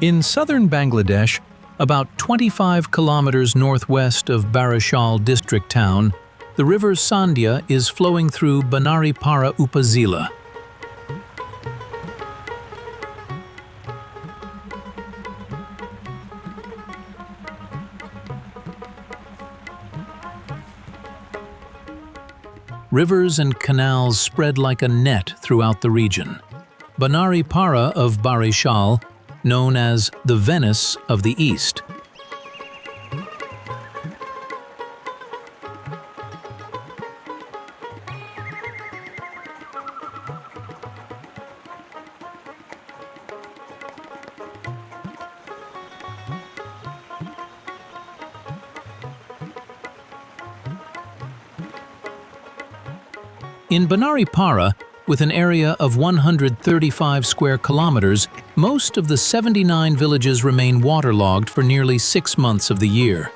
In southern Bangladesh, about 25 kilometers northwest of Barishal district town, the river Sandhya is flowing through Banaripara Upazila. Rivers and canals spread like a net throughout the region. Banaripara of Barishal, known as the Venice of the East. In Banaripara, with an area of 135 square kilometers, most of the 79 villages remain waterlogged for nearly 6 months of the year.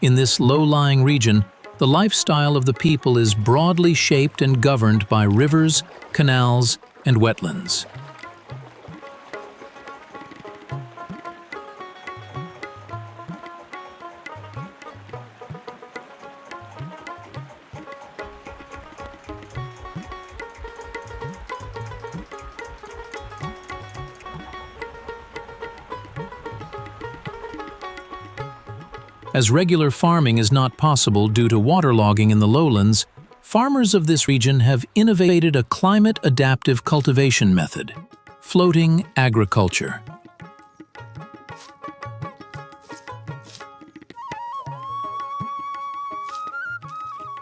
In this low-lying region, the lifestyle of the people is broadly shaped and governed by rivers, canals, and wetlands. As regular farming is not possible due to waterlogging in the lowlands, farmers of this region have innovated a climate-adaptive cultivation method, floating agriculture.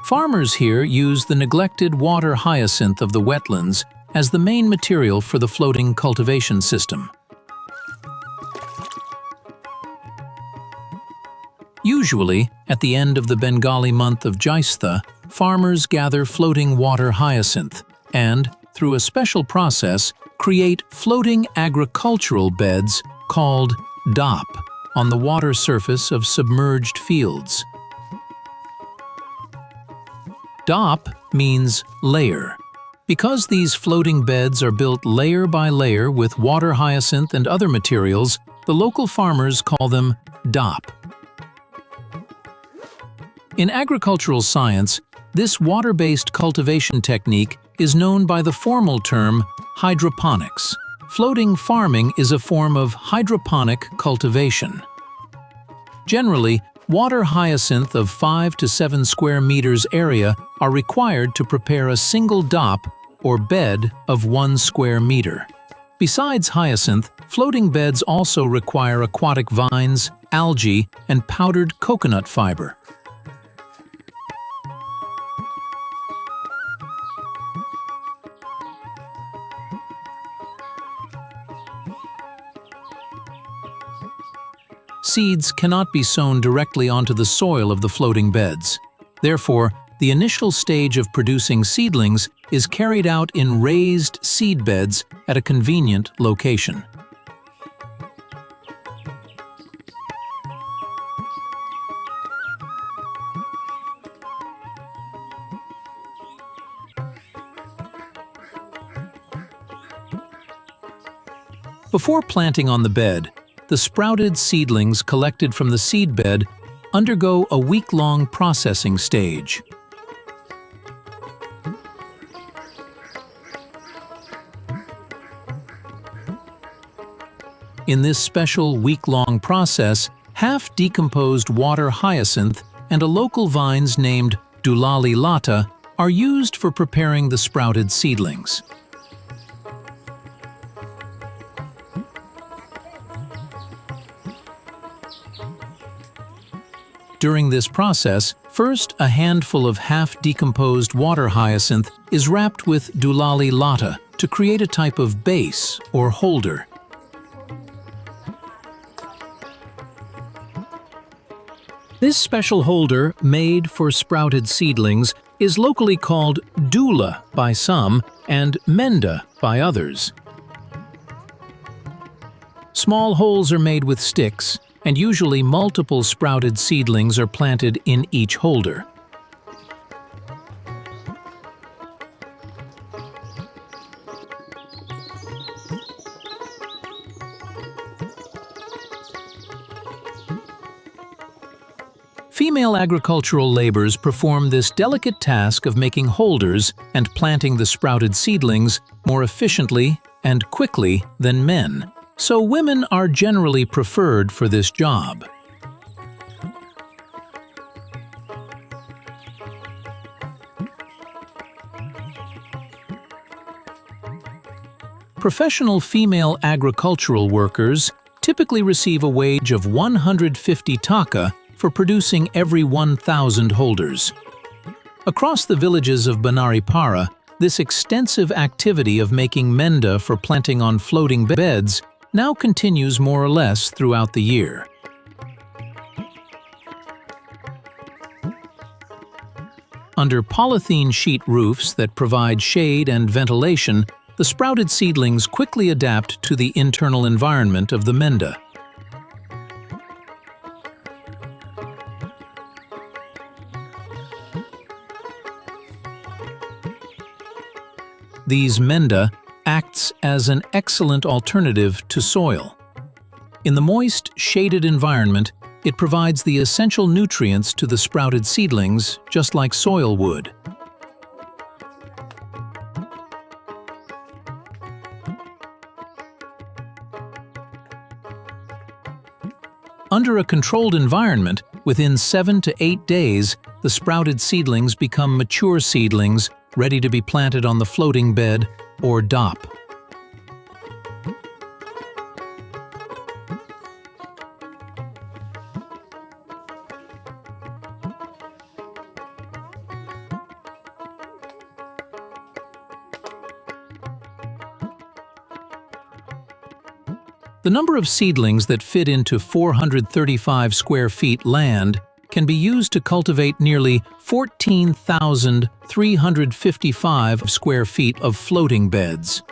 Farmers here use the neglected water hyacinth of the wetlands as the main material for the floating cultivation system. Usually, at the end of the Bengali month of Jaistha, farmers gather floating water hyacinth and, through a special process, create floating agricultural beds called dap on the water surface of submerged fields. Dap means layer. Because these floating beds are built layer by layer with water hyacinth and other materials, the local farmers call them dap. In agricultural science, this water-based cultivation technique is known by the formal term hydroponics. Floating farming is a form of hydroponic cultivation. Generally, water hyacinth of 5 to 7 square meters area are required to prepare a single dap or bed of 1 square meter. Besides hyacinth, floating beds also require aquatic vines, algae, and powdered coconut fiber. Seeds cannot be sown directly onto the soil of the floating beds. Therefore, the initial stage of producing seedlings is carried out in raised seed beds at a convenient location. Before planting on the bed, the sprouted seedlings collected from the seedbed undergo a week-long processing stage. In this special week-long process, half-decomposed water hyacinth and a local vines named Dulali lata are used for preparing the sprouted seedlings. During this process, first a handful of half-decomposed water hyacinth is wrapped with Dulali lata to create a type of base or holder. This special holder, made for sprouted seedlings, is locally called dula by some and menda by others. Small holes are made with sticks, and usually multiple sprouted seedlings are planted in each holder. Female agricultural laborers perform this delicate task of making holders and planting the sprouted seedlings more efficiently and quickly than men, so women are generally preferred for this job. Professional female agricultural workers typically receive a wage of 150 taka for producing every 1,000 holders. Across the villages of Banaripara, this extensive activity of making menda for planting on floating beds now continues more or less throughout the year. Under polythene sheet roofs that provide shade and ventilation, the sprouted seedlings quickly adapt to the internal environment of the menda. These menda acts as an excellent alternative to soil. In the moist, shaded environment, it provides the essential nutrients to the sprouted seedlings, just like soil would. Under a controlled environment, within 7 to 8 days, the sprouted seedlings become mature seedlings ready to be planted on the floating bed or DOP. The number of seedlings that fit into 435 square feet land can be used to cultivate nearly 14,355 square feet of floating beds.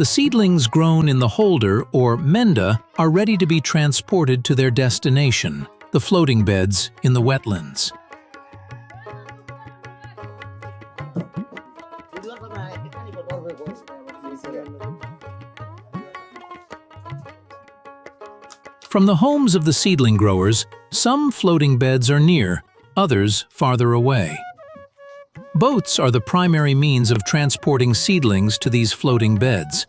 The seedlings grown in the holder, or menda, are ready to be transported to their destination, the floating beds in the wetlands. From the homes of the seedling growers, some floating beds are near, others farther away. Boats are the primary means of transporting seedlings to these floating beds.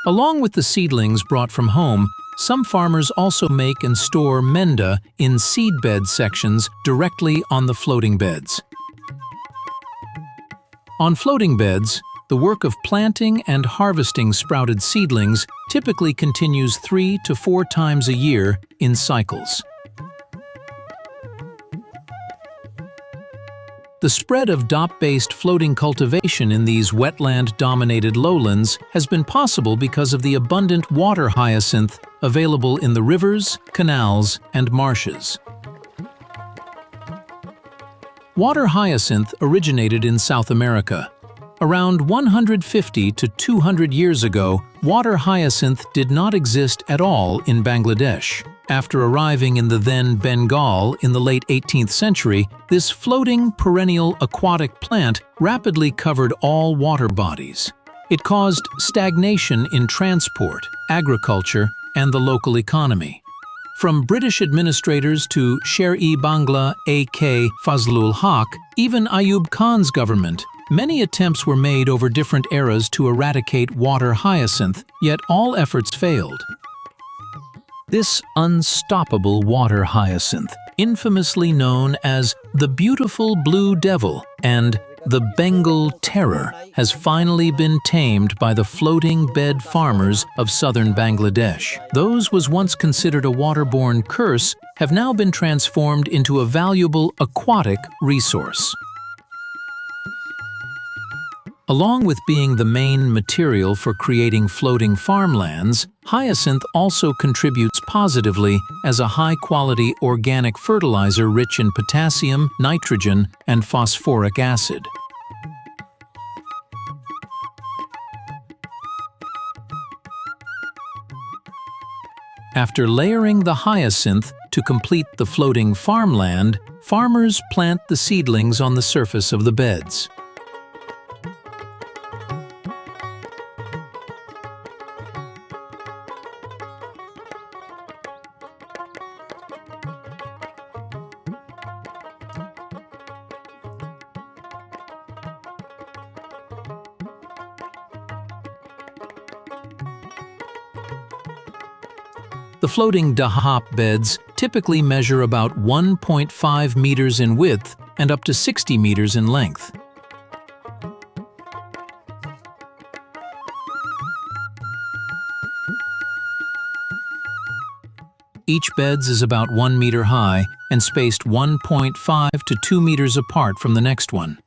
Along with the seedlings brought from home, some farmers also make and store menda in seedbed sections directly on the floating beds. On floating beds, the work of planting and harvesting sprouted seedlings typically continues 3 to 4 times a year in cycles. The spread of DOP-based floating cultivation in these wetland-dominated lowlands has been possible because of the abundant water hyacinth available in the rivers, canals, and marshes. Water hyacinth originated in South America. Around 150 to 200 years ago, water hyacinth did not exist at all in Bangladesh. After arriving in the then Bengal in the late 18th century, this floating perennial aquatic plant rapidly covered all water bodies. It caused stagnation in transport, agriculture, and the local economy. From British administrators to Sher-e-Bangla A.K. Fazlul Haq, even Ayub Khan's government, many attempts were made over different eras to eradicate water hyacinth, yet all efforts failed. This unstoppable water hyacinth, infamously known as the beautiful blue devil and the Bengal terror, has finally been tamed by the floating bed farmers of southern Bangladesh. Those was once considered a waterborne curse have now been transformed into a valuable aquatic resource. Along with being the main material for creating floating farmlands, Hyacinth also contributes positively as a high-quality organic fertilizer rich in potassium, nitrogen, and phosphoric acid. After layering the hyacinth to complete the floating farmland, farmers plant the seedlings on the surface of the beds. The floating dahap beds typically measure about 1.5 meters in width and up to 60 meters in length. Each beds is about 1 meter high and spaced 1.5 to 2 meters apart from the next one.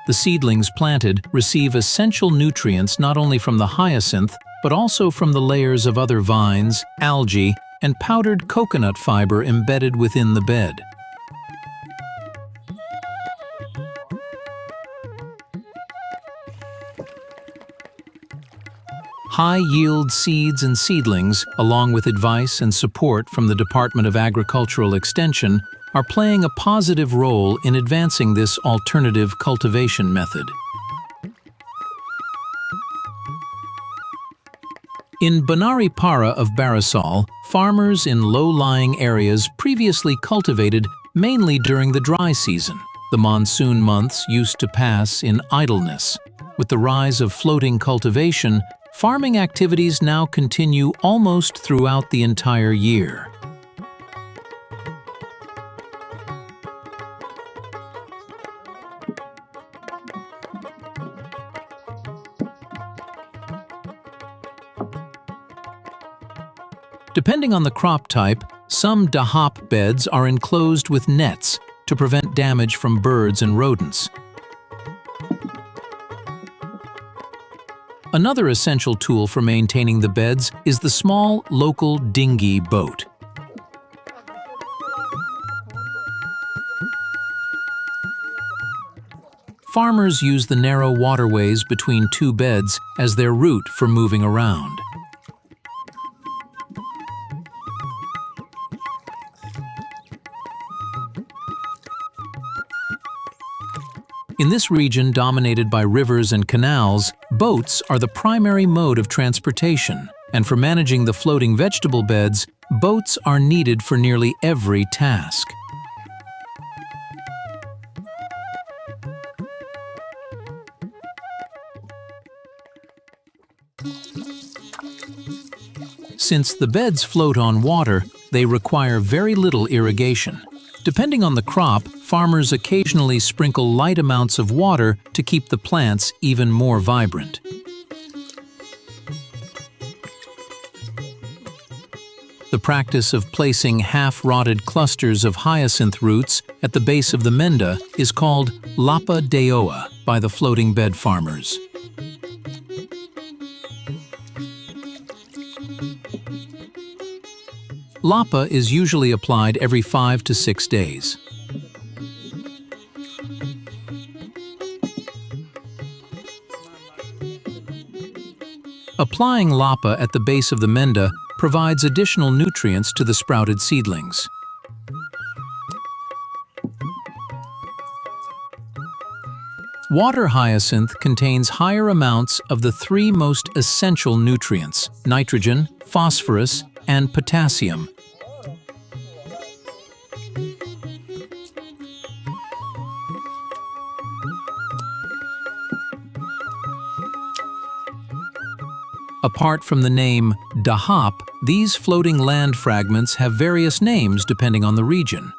The seedlings planted receive essential nutrients not only from the hyacinth, but also from the layers of other vines, algae, and powdered coconut fiber embedded within the bed. High-yield seeds and seedlings, along with advice and support from the Department of Agricultural Extension, are playing a positive role in advancing this alternative cultivation method. In Banari Para of Barisal, farmers in low-lying areas previously cultivated mainly during the dry season. The monsoon months used to pass in idleness. With the rise of floating cultivation, farming activities now continue almost throughout the entire year. Depending on the crop type, some dahap beds are enclosed with nets to prevent damage from birds and rodents. Another essential tool for maintaining the beds is the small local dinghy boat. Farmers use the narrow waterways between two beds as their route for moving around. In this region dominated by rivers and canals, boats are the primary mode of transportation, and for managing the floating vegetable beds, boats are needed for nearly every task. Since the beds float on water, they require very little irrigation. Depending on the crop, farmers occasionally sprinkle light amounts of water to keep the plants even more vibrant. The practice of placing half-rotted clusters of hyacinth roots at the base of the menda is called lapa deoa by the floating bed farmers. Lapa is usually applied every 5 to 6 days. Applying lapa at the base of the menda provides additional nutrients to the sprouted seedlings. Water hyacinth contains higher amounts of the three most essential nutrients: nitrogen, phosphorus, and potassium. Apart from the name dahap, these floating land fragments have various names depending on the region.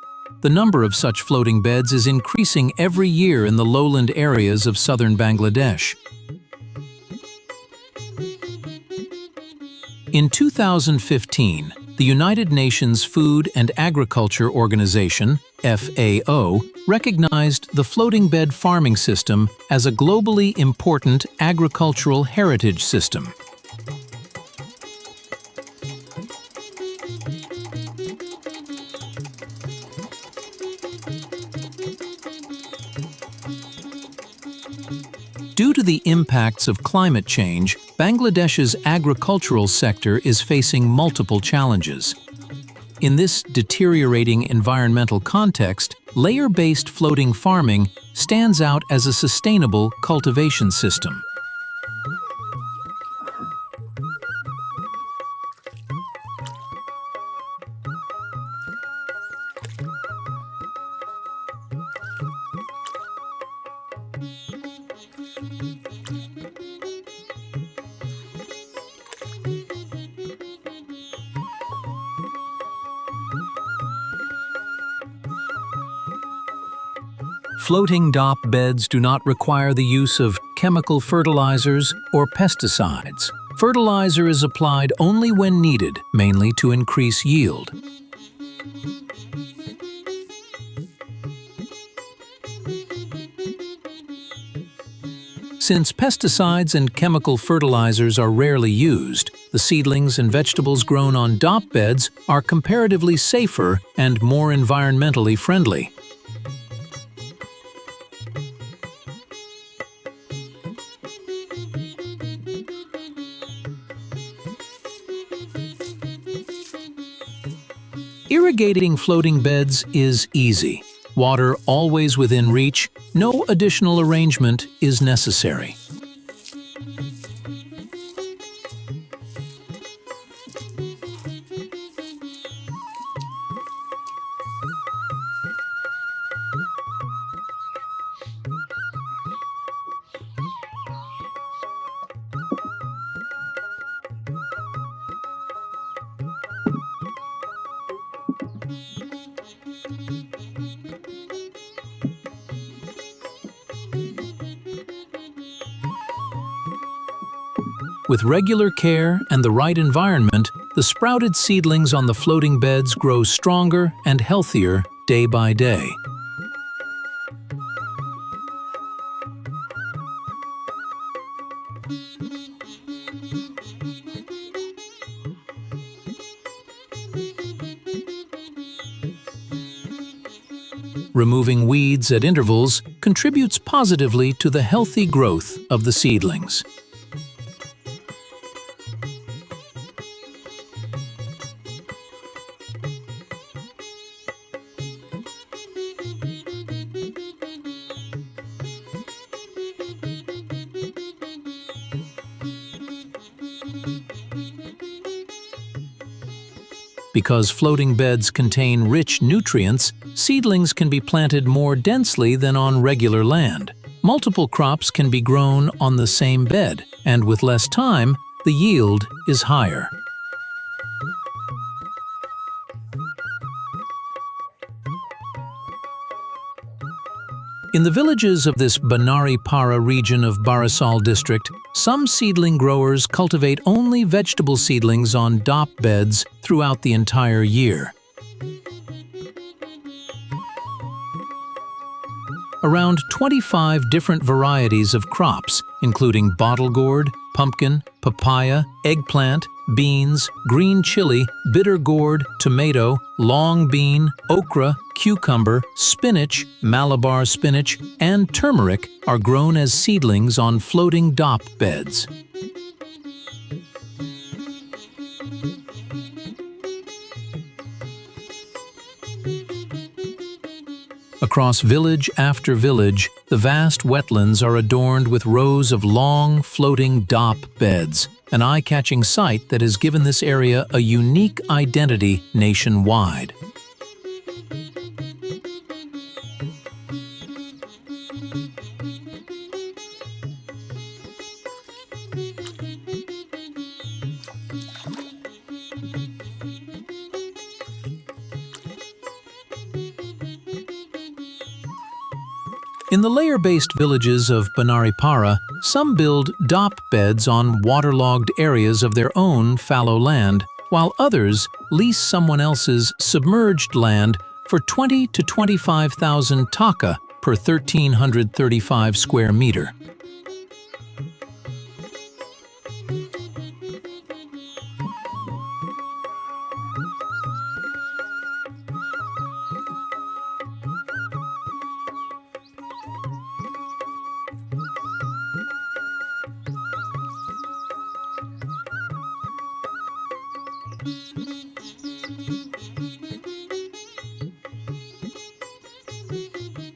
The number of such floating beds is increasing every year in the lowland areas of southern Bangladesh. In 2015, The United Nations Food and Agriculture Organization, FAO, recognized the floating bed farming system as a globally important agricultural heritage system. Due to the impacts of climate change, Bangladesh's agricultural sector is facing multiple challenges. In this deteriorating environmental context, layer-based floating farming stands out as a sustainable cultivation system. Floating DOP beds do not require the use of chemical fertilizers or pesticides. Fertilizer is applied only when needed, mainly to increase yield. Since pesticides and chemical fertilizers are rarely used, the seedlings and vegetables grown on DOP beds are comparatively safer and more environmentally friendly. Irrigating floating beds is easy. Water always within reach, no additional arrangement is necessary. With regular care and the right environment, the sprouted seedlings on the floating beds grow stronger and healthier day by day. Removing weeds at intervals contributes positively to the healthy growth of the seedlings. Because floating beds contain rich nutrients, seedlings can be planted more densely than on regular land. Multiple crops can be grown on the same bed, and with less time, the yield is higher. In the villages of this Banari Para region of Barisal district, some seedling growers cultivate only vegetable seedlings on DOP beds throughout the entire year. Around 25 different varieties of crops, including bottle gourd, pumpkin, papaya, eggplant, beans, green chili, bitter gourd, tomato, long bean, okra, cucumber, spinach, Malabar spinach, and turmeric are grown as seedlings on floating DOP beds. Across village after village, the vast wetlands are adorned with rows of long, floating DOP beds, an eye-catching sight that has given this area a unique identity nationwide. In the layer-based villages of Banaripara, some build DOP beds on waterlogged areas of their own fallow land, while others lease someone else's submerged land for 20 to 25,000 taka per 1,335 square meter.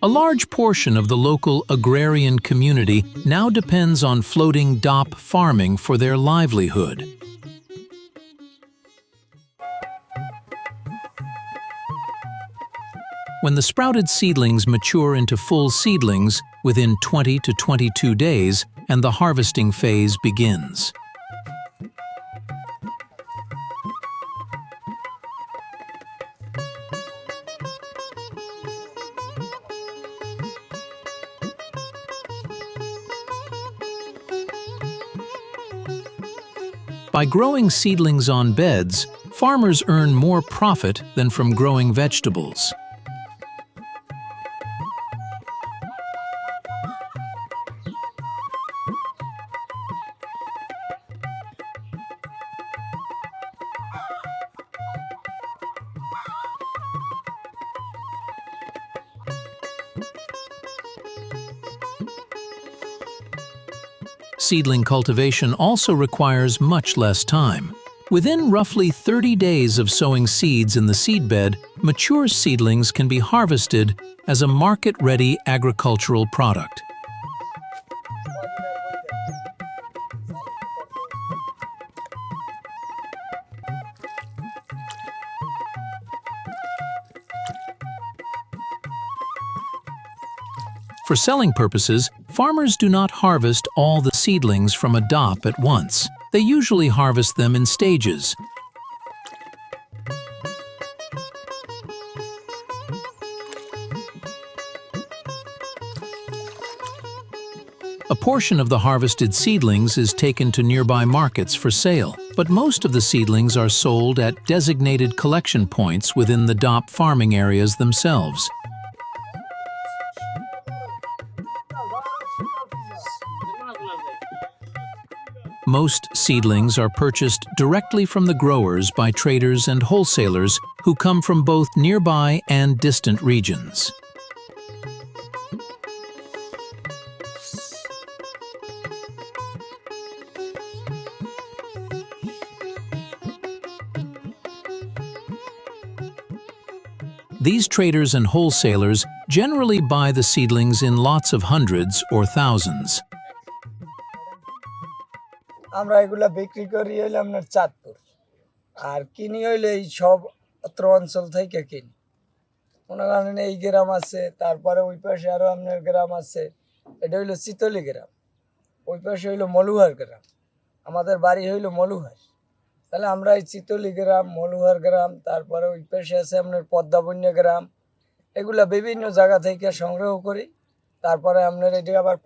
A large portion of the local agrarian community now depends on floating DOP farming for their livelihood. When the sprouted seedlings mature into full seedlings within 20 to 22 days, and the harvesting phase begins. By growing seedlings on beds, farmers earn more profit than from growing vegetables. Seedling cultivation also requires much less time. Within roughly 30 days of sowing seeds in the seedbed, mature seedlings can be harvested as a market-ready agricultural product. For selling purposes, farmers do not harvest all the seedlings from a DOP at once. They usually harvest them in stages. A portion of the harvested seedlings is taken to nearby markets for sale, but most of the seedlings are sold at designated collection points within the DOP farming areas themselves. Most seedlings are purchased directly from the growers by traders and wholesalers who come from both nearby and distant regions. These traders and wholesalers generally buy the seedlings in lots of hundreds or thousands. আমরা এগুলা বিক্রি করি হইলে আপনার চাঁদপুর আর কিনি হইলে এই সব অত্র অঞ্চল থেকে কিনি মনে করেন এই গ্রাম আছে তারপরে ওই পাশে আরো আপনার গ্রাম আছে এটা হইলো চিতলি গ্রাম ওই পাশে হইলো মলুহার গ্রাম আমাদের বাড়ি হইলো মলুহার তাহলে আমরা এই চিতলি গ্রাম মলুহার গ্রাম তারপরে ওই পাশে আছে আপনার পদ্মাবন্য গ্রাম এগুলা বিভিন্ন জায়গা থেকে সংগ্রহ করি তারপরে আপনার এটা আবার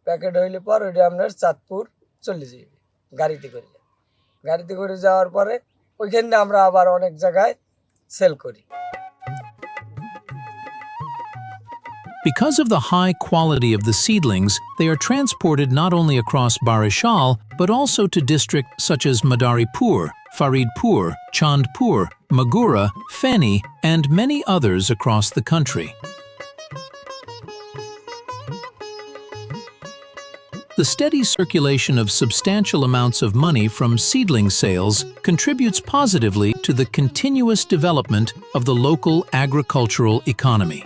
প্যাকেট হইলে পর ওইটা আপনার চাঁদপুর চলে যাবে গাড়িতে করে যাওয়ার পরে ওইখানে আমরা আবার অনেক জায়গায় সেল করি Because of the high quality of the seedlings, they are transported not only across Barishal, but also to districts such as Madaripur, Faridpur, Chandpur, Magura, Feni, and many others across the country. The steady circulation of substantial amounts of money from seedling sales contributes positively to the continuous development of the local agricultural economy.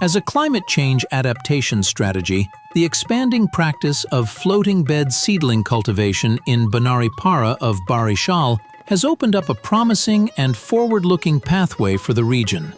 As a climate change adaptation strategy, the expanding practice of floating bed seedling cultivation in Banaripara of Barishal has opened up a promising and forward-looking pathway for the region.